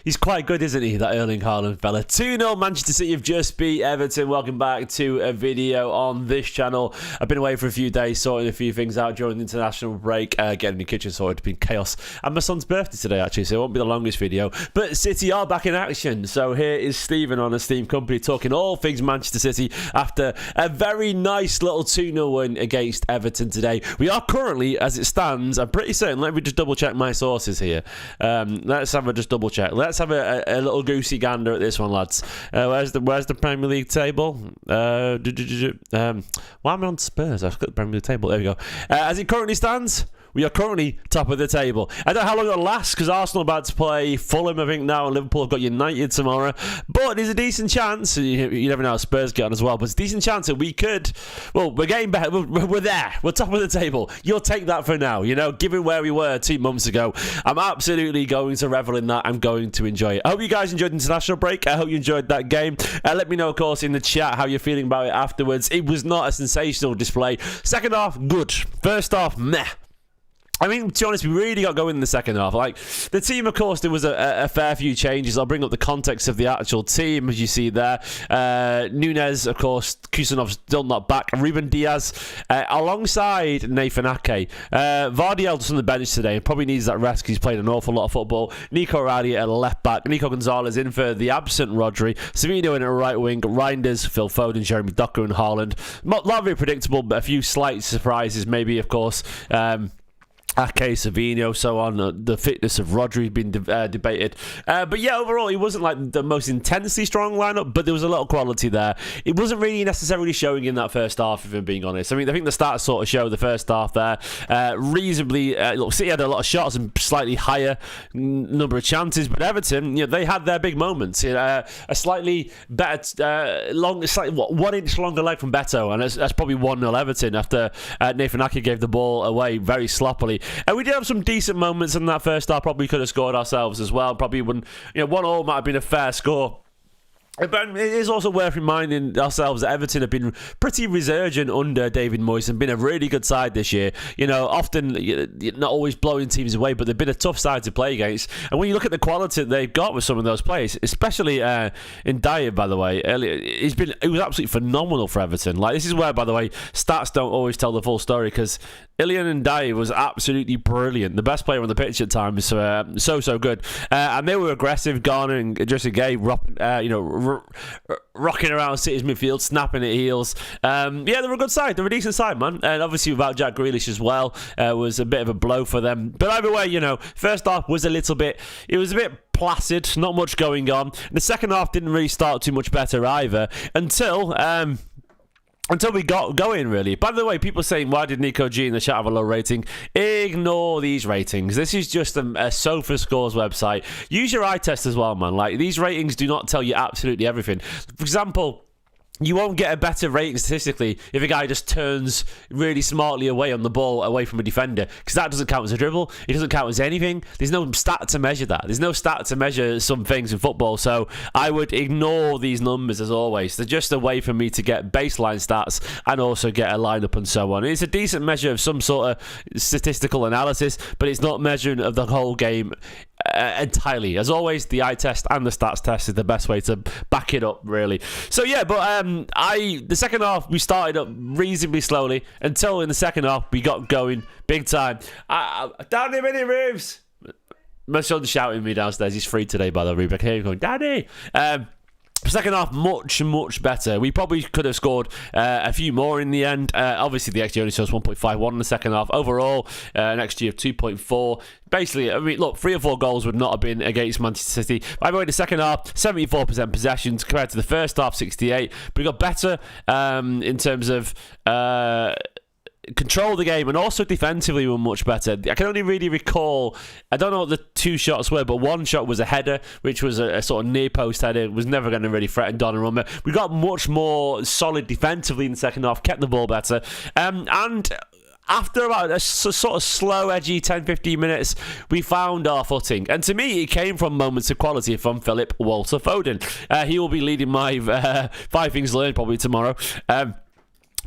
He's quite good, isn't he, that Erling Haaland fella? 2-0 Manchester City have just beat Everton. Welcome back to a video on this channel. I've been away for a few days, sorting a few things out during the international break, getting the kitchen sorted. It's been chaos. And my son's birthday today, actually, so it won't be the longest video. But City are back in action. So here is Stephen on Esteemed Kompany talking all things Manchester City after a very nice little 2-0 win against Everton today. We are currently, as it stands, I'm pretty certain, let me just double check my sources here. Let's have a just double check. Let's have a little goosey gander at this one, lads. Where's the Premier League table? Why am I on Spurs? I've got the Premier League table. There we go. As it currently stands, we are currently top of the table. I don't know how long it'll last because Arsenal are about to play Fulham, I think, now, and Liverpool have got United tomorrow. But there's a decent chance, you never know how Spurs get on as well, but it's a decent chance that we could, well, we're getting better. We're there. We're top of the table. You'll take that for now, you know, given where we were 2 months ago. I'm absolutely going to revel in that. I'm going to enjoy it. I hope you guys enjoyed the international break. I hope you enjoyed that game. Let me know, of course, in the chat how you're feeling about it afterwards. It was not a sensational display. Second half, good. First half, meh. I mean, to be honest, we really got going in the second half. Like, the team, of course, there was a fair few changes. I'll bring up the context of the actual team, as you see there. Nunez, of course, Kusanov's still not back. Ruben Diaz, alongside Nathan Ake. Vardy's on the bench today and probably needs that rest because he's played an awful lot of football. Nico Rowdy at left back. Nico Gonzalez in for the absent Rodri. Savino in at right wing. Reinders, Phil Foden, Jeremy Doku and Haaland. Not very predictable, but a few slight surprises, maybe, of course. Ake, Savino, so on. The fitness of Rodri had been debated. But yeah, overall, it wasn't like the most intensely strong lineup, but there was a lot of quality there. It wasn't really necessarily showing in that first half, if I'm being honest. I mean, I think the stats sort of show the first half there. Reasonably, look, City had a lot of shots and slightly higher number of chances, but Everton, you know, they had their big moments. A slightly better, slightly 1 inch longer leg from Beto, and that's probably 1-0 Everton after Nathan Ake gave the ball away very sloppily. And we did have some decent moments in that first half. Probably could have scored ourselves as well. Probably wouldn't, 1-1 might have been a fair score. But it is also worth reminding ourselves that Everton have been pretty resurgent under David Moyes and been a really good side this year. Often not always blowing teams away, but they've been a tough side to play against. And when you look at the quality that they've got with some of those players, especially in Dyer, by the way, it was absolutely phenomenal for Everton. Like, this is where, by the way, stats don't always tell the full story, because Ilian Ndiaye was absolutely brilliant. The best player on the pitch at times, so good. And they were aggressive, garnering just a gay, rocking around City's midfield, snapping at heels. Yeah, they're a good side. They're a decent side, man. And obviously without Jack Grealish as well, was a bit of a blow for them. But either way, first half was a bit placid, not much going on. The second half didn't really start too much better either until we got going, really. By the way, people saying, why did Nico G in the chat have a low rating? Ignore these ratings. This is just a Sofa Scores website. Use your eye test as well, man. Like, these ratings do not tell you absolutely everything. For example, you won't get a better rating statistically if a guy just turns really smartly away on the ball, away from a defender, because that doesn't count as a dribble. It doesn't count as anything. There's no stat to measure that. There's no stat to measure some things in football, so I would ignore these numbers as always. They're just a way for me to get baseline stats and also get a lineup and so on. It's a decent measure of some sort of statistical analysis, but it's not measuring of the whole game entirely. As always, the eye test and the stats test is the best way to back it up, really. So yeah, but the second half we started up reasonably slowly until in the second half we got going big time. Danny Mini Roofs! My son's shouting at me downstairs. He's free today, by the way. I can hear him going, Daddy! Second half, much better. We probably could have scored a few more in the end. Obviously, the XG only shows 1.51 in the second half. Overall, an XG of 2.4. Basically, I mean, look, 3 or 4 goals would not have been against Manchester City. By the way, the second half, 74% possessions compared to the first half, 68. But we got better in terms of control the game, and also defensively were much better. I can only really recall, I don't know what the 2 shots were, but one shot was a header, which was a sort of near post header. It was never going to really threaten Donnarumma. We got much more solid defensively in the second half, kept the ball better, and after about a sort of slow, edgy 10-15 minutes, we found our footing. And to me, it came from moments of quality from Philip Walter Foden. He will be leading my 5 things learned probably tomorrow.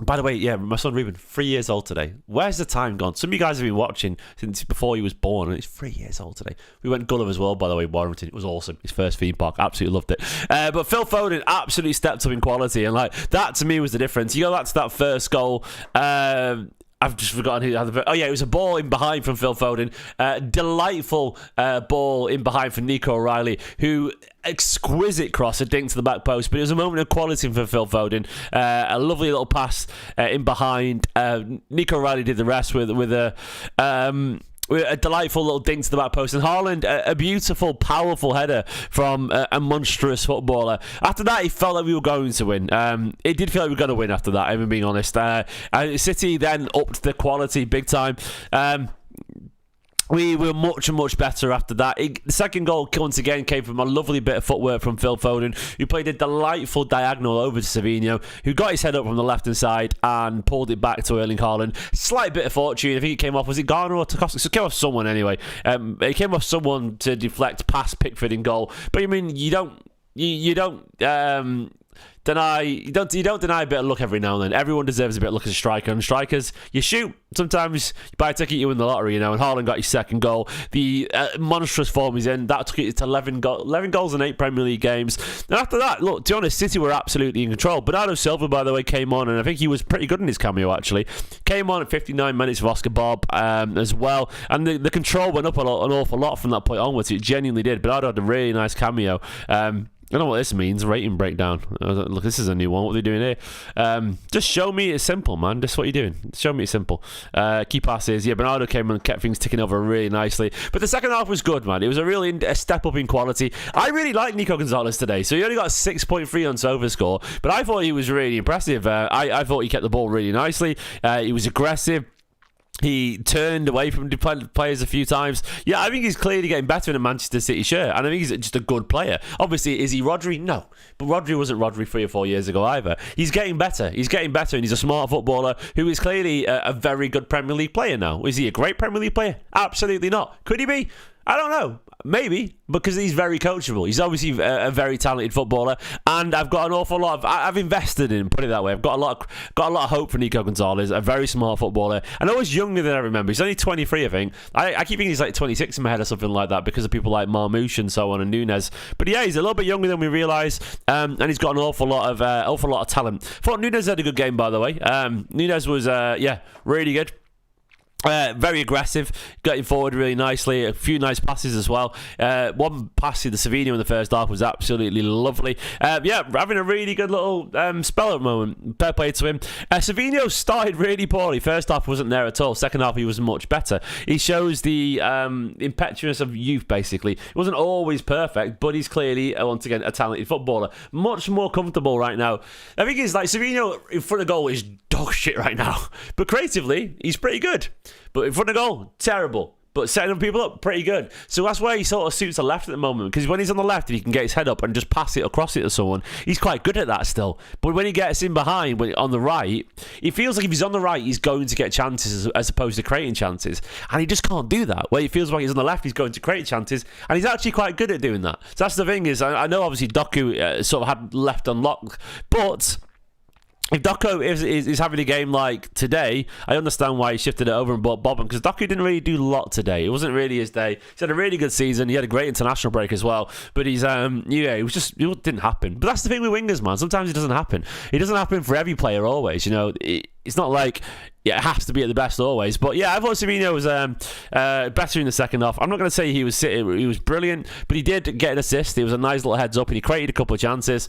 By the way, yeah, my son Ruben, 3 years old today. Where's the time gone? Some of you guys have been watching since before he was born, and he's 3 years old today. We went Gulliver's World, by the way, Warrington. It was awesome. His first theme park. Absolutely loved it. But Phil Foden absolutely stepped up in quality, and like that to me was the difference. You go back to that first goal. I've just forgotten who had the... Oh, yeah, it was a ball in behind from Phil Foden. Delightful ball in behind from Nico O'Reilly, who... exquisite cross, a dink to the back post, but it was a moment of quality for Phil Foden. A lovely little pass in behind. Nico O'Reilly did the rest with a delightful little dink to the back post, and Haaland, a beautiful, powerful header from a monstrous footballer. After that, it felt like we were going to win. It did feel like we were going to win after that, if I'm being honest. City then upped the quality big time. We were much better after that. The second goal, once again, came from a lovely bit of footwork from Phil Foden, who played a delightful diagonal over to Savinho, who got his head up from the left-hand side and pulled it back to Erling Haaland. Slight bit of fortune. I think it came off, was it Garner or Tarkowski? It came off someone anyway. It came off someone to deflect past Pickford in goal. But I mean, you don't deny a bit of luck every now and then. Everyone deserves a bit of luck as a striker, and strikers, you shoot. Sometimes you buy a ticket, you win the lottery, and Haaland got his second goal. The monstrous form he's in, that took it to 11 goals in 8 Premier League games. And after that, look, to be honest, City were absolutely in control. Bernardo Silva, by the way, came on, and I think he was pretty good in his cameo, actually. Came on at 59 minutes of Oscar Bob as well, and the control went up an awful lot from that point onwards. It genuinely did. Bernardo had a really nice cameo. I don't know what this means. Rating breakdown. Look, this is a new one. What are they doing here? Just show me it's simple, man. Just what you're doing. Show me it's simple. Key passes. Yeah, Bernardo came and kept things ticking over really nicely. But the second half was good, man. It was a step up in quality. I really like Nico Gonzalez today. So he only got a 6.3 on SofaScore, but I thought he was really impressive. I thought he kept the ball really nicely. He was aggressive. He turned away from players a few times. Yeah, I think he's clearly getting better in a Manchester City shirt, and I think he's just a good player. Obviously, is he Rodri? No. But Rodri wasn't Rodri 3 or 4 years ago either. He's getting better. He's getting better, and he's a smart footballer who is clearly a very good Premier League player now. Is he a great Premier League player? Absolutely not. Could he be? I don't know. Maybe, because he's very coachable. He's obviously a very talented footballer, and I've got an awful lot of... I've invested in him, put it that way. I've got a lot of hope for Nico Gonzalez, a very smart footballer. I know he's younger than I remember. He's only 23, I think. I keep thinking he's like 26 in my head or something like that because of people like Marmouche and so on, and Nunes. But yeah, he's a little bit younger than we realise, and he's got an awful lot of talent. Thought Nunes had a good game, by the way. Nunes was, really good. Very aggressive, getting forward really nicely. A few nice passes as well. One pass to the Savinho in the first half was absolutely lovely. Having a really good little spell at the moment. Fair play to him. Savinho started really poorly. First half wasn't there at all. Second half he was much better. He shows the impetuousness of youth, basically. He wasn't always perfect, but he's clearly, once again, a talented footballer. Much more comfortable right now. I think it's like Savinho in front of goal is dog shit right now. But creatively, he's pretty good. But in front of goal, terrible. But setting people up, pretty good. So that's where he sort of suits the left at the moment. Because when he's on the left and he can get his head up and just pass it across it to someone, he's quite good at that still. But when he gets in behind, on the right, it feels like if he's on the right, he's going to get chances as opposed to creating chances. And he just can't do that. Where it feels like he's on the left, he's going to create chances. And he's actually quite good at doing that. So that's the thing is, I know obviously Doku sort of had left unlocked, but... if Doku is having a game like today, I understand why he shifted it over and bought Bobbin, because Doku didn't really do a lot today. It wasn't really his day. He's had a really good season. He had a great international break as well. But he's, it didn't happen. But that's the thing with wingers, man. Sometimes it doesn't happen. It doesn't happen for every player always. It's not like it has to be at the best always. But yeah, I thought Savinho was better in the second half. I'm not going to say he was brilliant, but he did get an assist. It was a nice little heads up, and he created a couple of chances.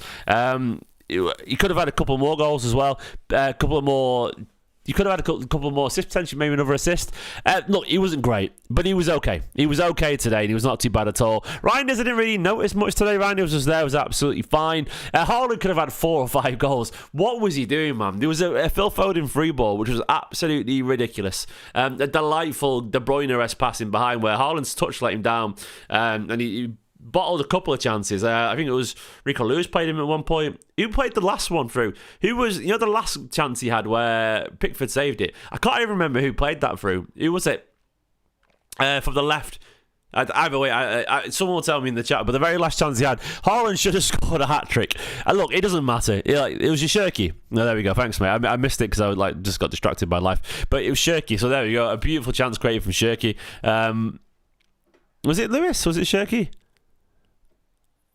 He could have had a couple more goals as well. You could have had a couple more assists, potentially maybe another assist. Look, he wasn't great, but he was okay. He was okay today, and he was not too bad at all. Reinders, I didn't really notice much today. Reinders was just there, was absolutely fine. Haaland could have had 4 or 5 goals. What was he doing, man? There was a Phil Foden free ball, which was absolutely ridiculous. A delightful De Bruyne-esque passing behind where Haaland's touch let him down, and he bottled a couple of chances. I think it was Rico Lewis played him at one point. Who played the last one through? Who was, the last chance he had where Pickford saved it? I can't even remember who played that through. Who was it? From the left. Either way, someone will tell me in the chat, but the very last chance he had, Haaland should have scored a hat-trick. And look, it doesn't matter. It was your Shirky. No, there we go. Thanks, mate. I missed it because I just got distracted by life. But it was Shirky, so there we go. A beautiful chance created from Shirky. Was it Lewis? Was it Shirky?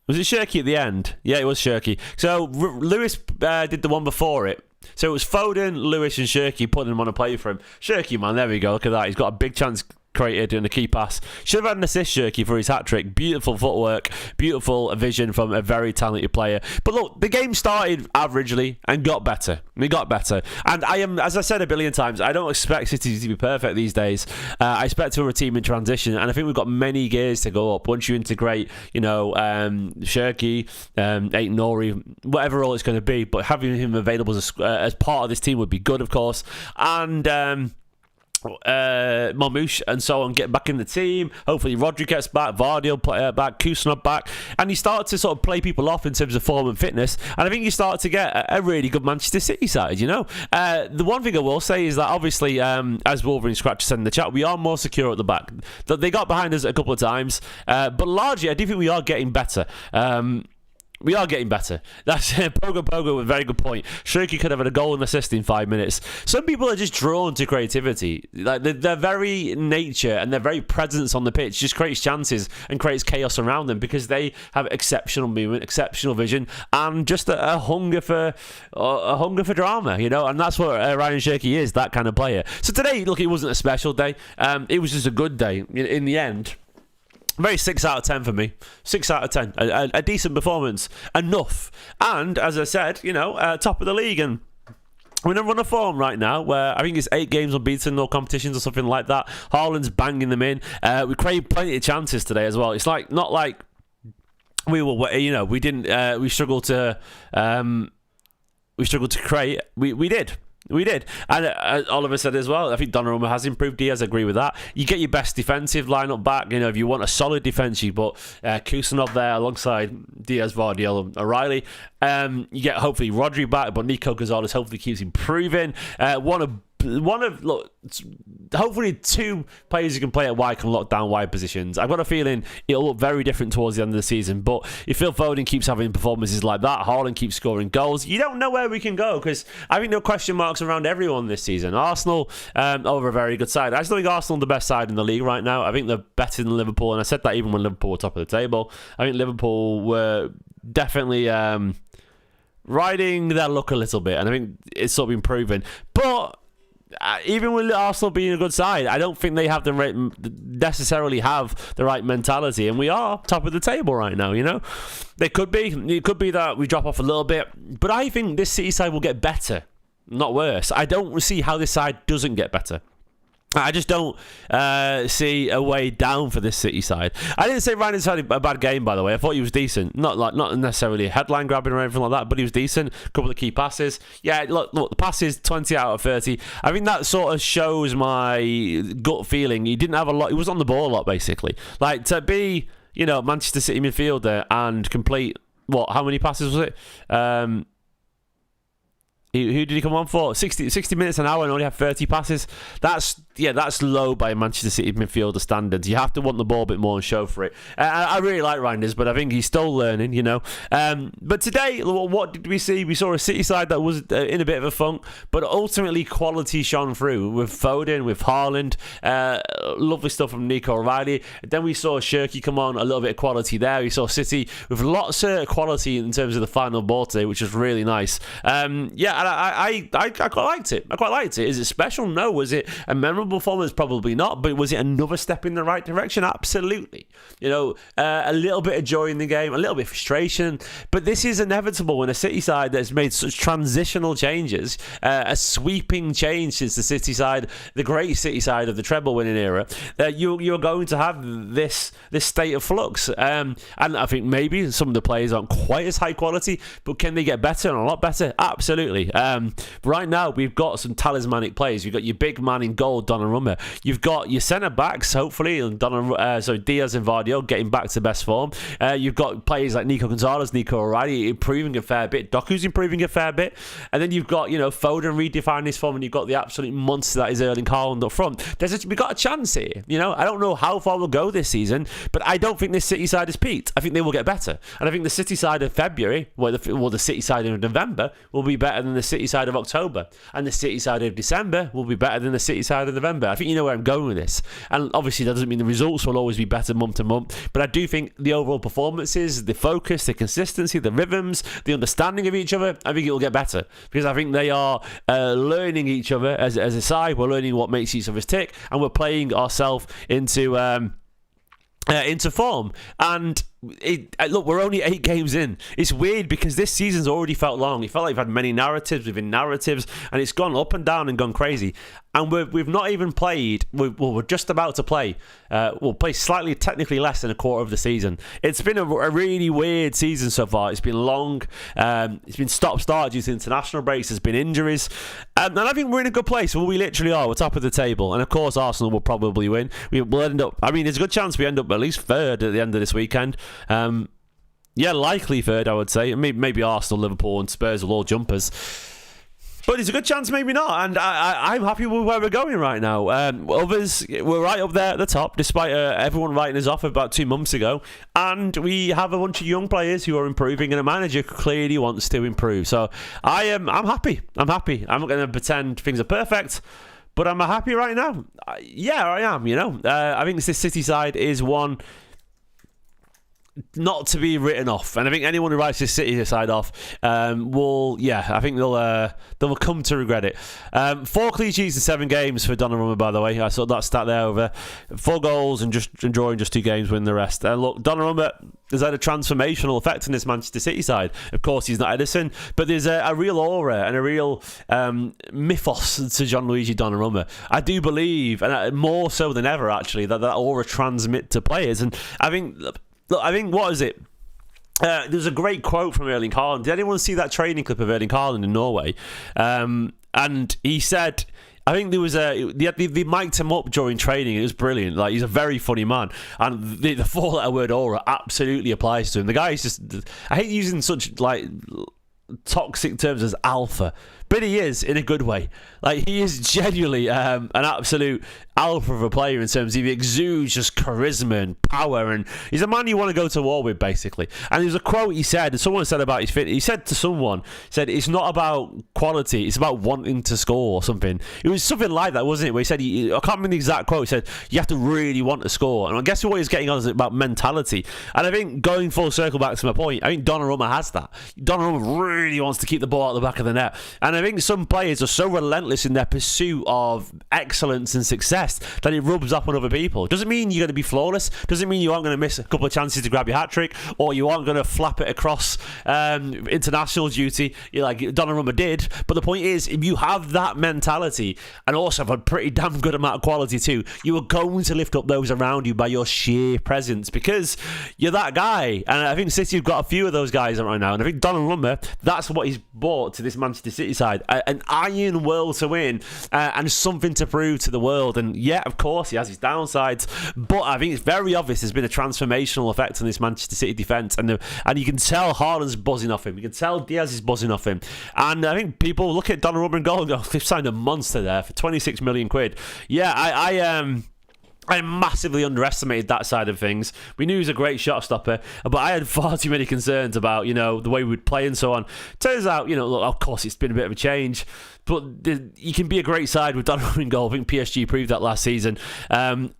Was it Shirky at the end? Yeah, it was Shirky. So Lewis did the one before it. So it was Foden, Lewis and Shirky putting him on a play for him. Shirky, man, there we go. Look at that. He's got a big chance created in a key pass. Should have had an assist, Shirky, for his hat-trick. Beautiful footwork, beautiful vision from a very talented player. But look, the game started averagely and got better. We got better. And I am, as I said a billion times, I don't expect City to be perfect these days. I expect to be a team in transition, and I think we've got many gears to go up. Once you integrate, Shirky, Aït-Nouri, whatever role it's going to be, but having him available as part of this team would be good, of course. And Marmoush and so on get back in the team. Hopefully Rodri gets back, Vardy back, Kusanov back, and you start to sort of play people off in terms of form and fitness, and I think you start to get a really good Manchester City side. The one thing I will say is that obviously, as Wolverine Scratch said in the chat, we are more secure at the back. They got behind us a couple of times, but largely I do think we are getting better. We are getting better. That's Pogo with a very good point. Shirky could have had a goal and assist in 5 minutes. Some people are just drawn to creativity. Like their very nature and their very presence on the pitch just creates chances and creates chaos around them because they have exceptional movement, exceptional vision, and just a hunger for drama. And that's what Ryan Shirky is, that kind of player. So today, look, it wasn't a special day. It was just a good day in the end. Very 6 out of 10 for me. 6 out of 10. A decent performance. Enough. And, as I said, top of the league. And we're in a run of form right now where I think it's 8 games unbeaten, no competitions or something like that. Haaland's banging them in. We created plenty of chances today as well. It's not like we were, we didn't, we struggled to create. We did. We did. And Oliver said as well, I think Donnarumma has improved. Diaz, agree with that. You get your best defensive lineup back. If you want a solid defence, you put Kusanov there alongside Diaz, Vardy, O'Reilly. You get hopefully Rodri back, but Nico Gonzalez hopefully keeps improving. Hopefully 2 players who can play at wide can lock down wide positions. I've got a feeling it'll look very different towards the end of the season, but if Phil Foden keeps having performances like that, Haaland keeps scoring goals, you don't know where we can go, because I think there are question marks around everyone this season. Arsenal over a very good side. I still think Arsenal are the best side in the league right now. I think they're better than Liverpool, and I said that even when Liverpool were top of the table. I think Liverpool were definitely riding their luck a little bit, and I think it's sort of been proven. But even with Arsenal being a good side, I don't think they have necessarily have the right mentality, and we are top of the table right now. It could be that we drop off a little bit, but I think this City side will get better, not worse. I don't see how this side doesn't get better. I just don't see a way down for this City side. I didn't say Ryan's had a bad game, by the way. I thought he was decent. Not necessarily a headline grabbing or anything like that, but he was decent. A couple of key passes. Yeah, look, the passes 20 out of 30. I think that sort of shows my gut feeling. He didn't have a lot. He was on the ball a lot, basically. Like, to be, Manchester City midfielder and complete, how many passes was it? Who did he come on for? 60 minutes an hour and only have 30 passes. That's low by Manchester City midfielder standards. You have to want the ball a bit more and show for it. I really like Reinders, but I think he's still learning, But today, what did we see? We saw a City side that was in a bit of a funk, but ultimately quality shone through with Foden, with Haaland. Lovely stuff from Nico O'Reilly. Then we saw Shirky come on, a little bit of quality there. We saw City with lots of quality in terms of the final ball today, which was really nice. I quite liked it. Is it special? No. Was it a memorable performance? Probably not. But was it another step in the right direction? Absolutely. A little bit of joy in the game, a little bit of frustration. But this is inevitable when a City side that's made such transitional changes, a sweeping change since the City side, the great City side of the treble-winning era. You're going to have this state of flux. And I think maybe some of the players aren't quite as high quality, but can they get better and a lot better? Absolutely. hopefully. Right now, we've got some talismanic players. You've got your big man in goal, Donnarumma. You've got your centre-backs, hopefully, and Diaz and Guardiola getting back to best form. You've got players like Nico Gonzalez, Nico O'Reilly improving a fair bit. Doku's improving a fair bit. And then you've got, Foden redefining his form, and you've got the absolute monster that is Erling Haaland up front. We've got a chance here. I don't know how far we'll go this season, but I don't think this City side has peaked. I think they will get better. And I think the City side of February, the City side of November, will be better than the City side of October. And the City side of December will be better than the City side of November. I think you know where I'm going with this. And obviously that doesn't mean the results will always be better month to month, but I do think the overall performances, the focus, the consistency, the rhythms, the understanding of each other, I think it will get better. Because I think they are learning each other as a side. We're learning what makes each other's tick, and we're playing ourselves into form. And look, we're only 8 games in. It's weird because this season's already felt long. It felt like we've had many narratives within narratives, and it's gone up and down and gone crazy. And we've not even played. We're just about to play. We'll play slightly, technically less than a quarter of the season. It's been a really weird season so far. It's been long. It's been stop-start due to international breaks. There's been injuries, and I think we're in a good place. Well, we literally are. We're top of the table, and of course, Arsenal will probably win. We'll end up. I mean, there's a good chance we end up at least third at the end of this weekend. Likely third, I would say. Maybe Arsenal, Liverpool, and Spurs will all jump us. But there's a good chance maybe not, and I'm happy with where we're going right now. Others, we're right up there at the top, despite everyone writing us off about 2 months ago. And we have a bunch of young players who are improving, and a manager clearly wants to improve. So I'm happy. I'm not going to pretend things are perfect, but I'm happy right now. Yeah, I am, I think this City side is one not to be written off, and I think anyone who writes this City side off I think they'll come to regret it. 4 clean sheets in 7 games for Donnarumma, by the way. I saw that stat there, over 4 goals and drawing just 2 games, win the rest. Look, Donnarumma has had a transformational effect in this Manchester City side. Of course, he's not Edison, but there's a real aura and a real mythos to Gianluigi Donnarumma. I do believe, and more so than ever actually, that aura transmit to players. And I think, what is it? There's a great quote from Erling Haaland. Did anyone see that training clip of Erling Haaland in Norway? And he said, I think there was they mic'd him up during training. It was brilliant. Like, he's a very funny man, and the 4-letter word aura absolutely applies to him. The guy is just, I hate using such toxic terms as alpha, but he is in a good way. Like, he is genuinely an absolute alpha of a player in terms of he exudes just charisma and power, and he's a man you want to go to war with, basically. And there's a quote he said, and someone said about his fit. He said to someone, it's not about quality, it's about wanting to score or something. It was something like that, wasn't it? Where he said, I can't remember the exact quote. He said, you have to really want to score. And I guess what he's getting on is about mentality. And I think, going full circle back to my point, I think Donnarumma has that. Donnarumma really wants to keep the ball at the back of the net. And I think some players are so relentless in their pursuit of excellence and success that it rubs off on other people. Doesn't mean you're going to be flawless. Doesn't mean you aren't going to miss a couple of chances to grab your hat-trick, or you aren't going to flap it across international duty like Donnarumma did. But the point is, if you have that mentality and also have a pretty damn good amount of quality too, you are going to lift up those around you by your sheer presence, because you're that guy. And I think City have got a few of those guys right now, and I think Donnarumma, that's what he's brought to this Manchester City side. An iron will to win, and something to prove to the world. And yeah, of course, he has his downsides, but I think it's very obvious there's been a transformational effect on this Manchester City defence, and you can tell Haaland's buzzing off him. You can tell Diaz is buzzing off him. And I think people look at Donnarumma and go, oh, they've signed a monster there for 26 million quid. Yeah, I massively underestimated that side of things. We knew he was a great shot stopper, but I had far too many concerns about, the way we'd play and so on. Turns out, look, of course, it's been a bit of a change, but you can be a great side with Donnarumma in goal. I think PSG proved that last season. And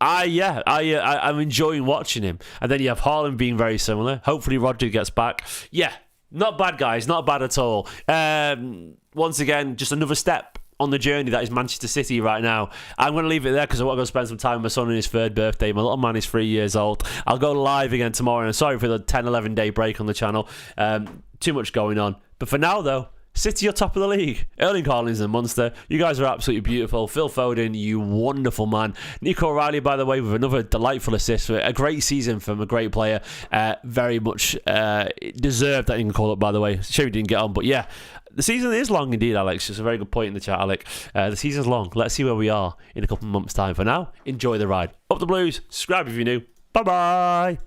I'm enjoying watching him. And then you have Haaland being very similar. Hopefully Rodri gets back. Yeah, not bad, guys. Not bad at all. Once again, just another step on the journey that is Manchester City right now. I'm going to leave it there because I want to go spend some time with my son on his 3rd birthday. My little man is 3 years old. I'll go live again tomorrow, and sorry for the 10-11 day break on the channel. Too much going on. But for now, though, City are top of the league. Erling Haaland is a monster. You guys are absolutely beautiful. Phil Foden, you wonderful man. Nico O'Reilly, by the way, with another delightful assist. A great season from a great player. Very much deserved that you can call it, by the way. Sure he didn't get on, but yeah. the season is long indeed, Alex. Just a very good point in the chat, Alec. The season's long. Let's see where we are in a couple of months' time. For now, enjoy the ride. Up the Blues. Subscribe if you're new. Bye-bye.